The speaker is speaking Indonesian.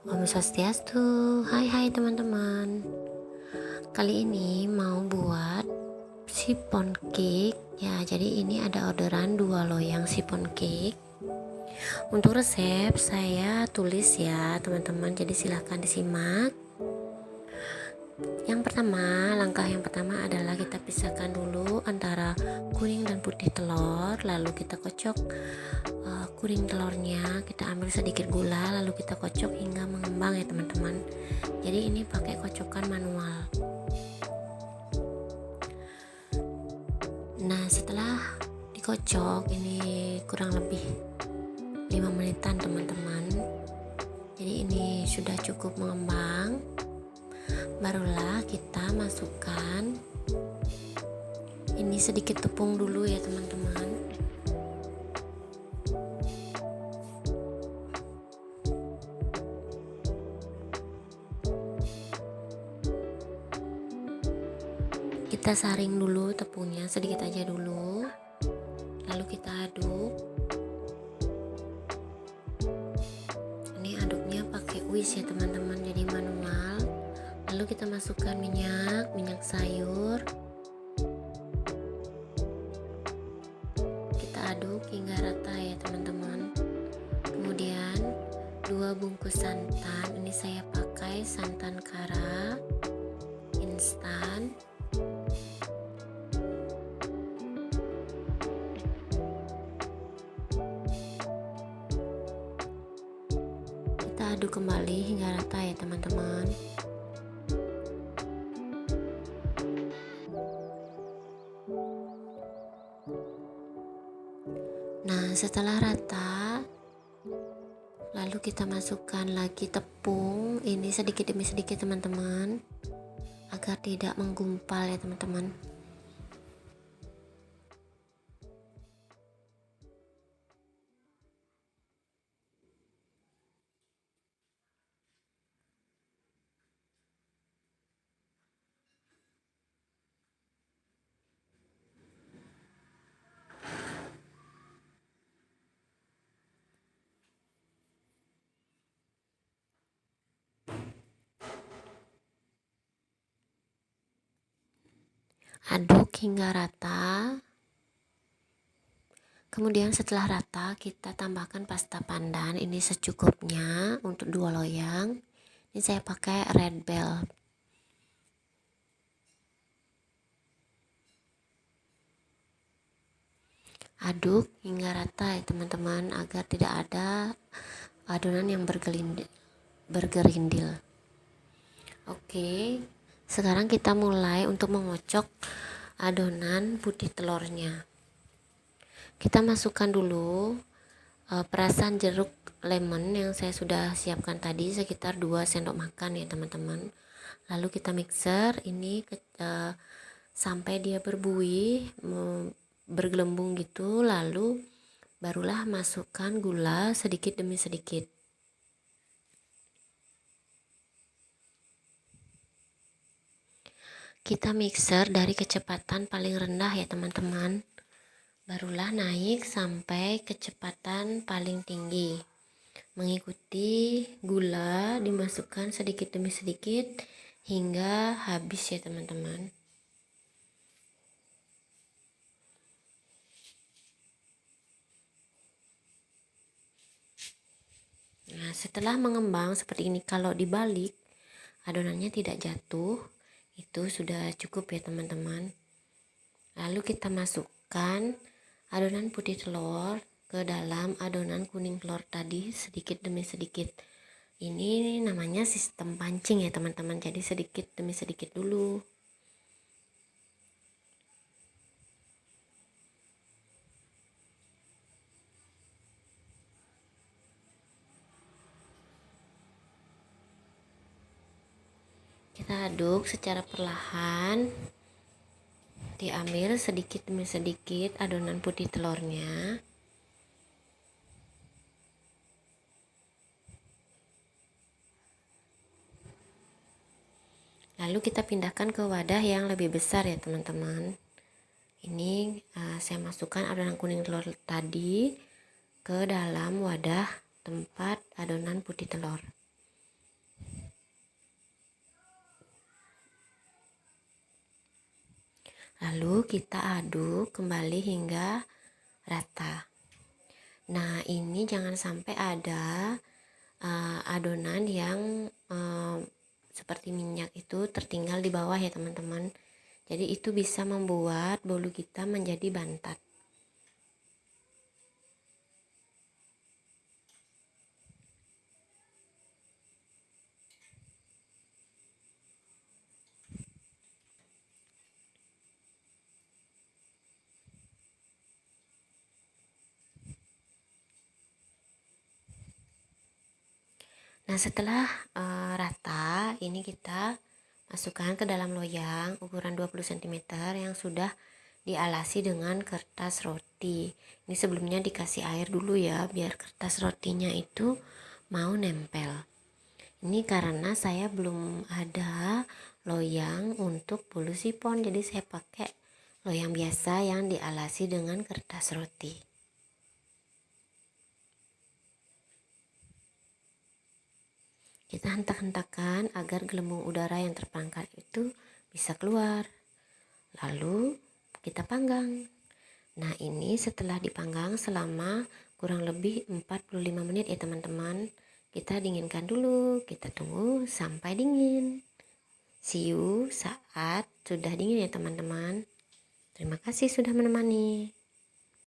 Om Swastiastu. Hai teman-teman. Kali ini mau buat sipon cake. Ya, jadi ini ada orderan 2 loyang sipon cake. Untuk resep saya tulis ya teman-teman, jadi silahkan disimak. Langkah yang pertama adalah kita pisahkan dulu antara kuning dan putih telur. Lalu kita kocok kuning telurnya, kita ambil sedikit gula, lalu kita kocok hingga mengembang ya teman-teman. Jadi ini pakai kocokan manual. Nah, setelah dikocok ini kurang lebih 5 menitan teman-teman. Jadi ini sudah cukup mengembang. Barulah kita masukkan ini sedikit tepung dulu ya teman-teman. Kita saring dulu tepungnya sedikit aja dulu. Lalu kita aduk. Ini aduknya pakai whisk ya teman-teman, jadi manual. Lalu kita masukkan minyak sayur. Kita aduk hingga rata ya teman-teman. Kemudian 2 bungkus santan. Ini saya pakai santan kara instan. Kita aduk kembali hingga rata ya teman-teman. Nah, setelah rata, lalu kita masukkan lagi tepung, ini sedikit demi sedikit teman-teman, agar tidak menggumpal ya teman-teman. Aduk hingga rata. Kemudian setelah rata kita tambahkan pasta pandan, ini secukupnya untuk 2 loyang. Ini saya pakai Red Bell. Aduk hingga rata ya teman-teman, agar tidak ada adonan yang bergerindil. Oke, sekarang kita mulai untuk mengocok adonan putih telurnya. Kita masukkan dulu perasan jeruk lemon yang saya sudah siapkan tadi sekitar 2 sendok makan ya teman-teman. Lalu kita mixer ini sampai dia berbuih, bergelembung gitu. Lalu barulah masukkan gula sedikit demi sedikit. Kita mixer dari kecepatan paling rendah ya teman-teman. Barulah naik sampai kecepatan paling tinggi. Mengikuti gula dimasukkan sedikit demi sedikit hingga habis ya teman-teman. Nah, setelah mengembang seperti ini, kalau dibalik adonannya tidak jatuh, itu sudah cukup ya teman-teman. Lalu kita masukkan adonan putih telur ke dalam adonan kuning telur tadi sedikit demi sedikit. Ini namanya sistem pancing ya teman-teman, jadi sedikit demi sedikit dulu. Kita aduk secara perlahan. Diambil sedikit demi sedikit adonan putih telurnya. Lalu kita pindahkan ke wadah yang lebih besar ya teman-teman. Ini saya masukkan adonan kuning telur tadi ke dalam wadah tempat adonan putih telur. Lalu kita aduk kembali hingga rata. Nah, ini jangan sampai ada adonan yang seperti minyak itu tertinggal di bawah ya teman-teman. Jadi itu bisa membuat bolu kita menjadi bantat. Nah, setelah rata, ini kita masukkan ke dalam loyang ukuran 20 cm yang sudah dialasi dengan kertas roti. Ini sebelumnya dikasih air dulu ya, biar kertas rotinya itu mau nempel. Ini karena saya belum ada loyang untuk bolu sipon, jadi saya pakai loyang biasa yang dialasi dengan kertas roti. Kita hentak-hentakan agar gelembung udara yang terperangkap itu bisa keluar. Lalu kita panggang. Nah, ini setelah dipanggang selama kurang lebih 45 menit ya teman-teman. Kita dinginkan dulu, kita tunggu sampai dingin. See you saat sudah dingin ya teman-teman. Terima kasih sudah menemani.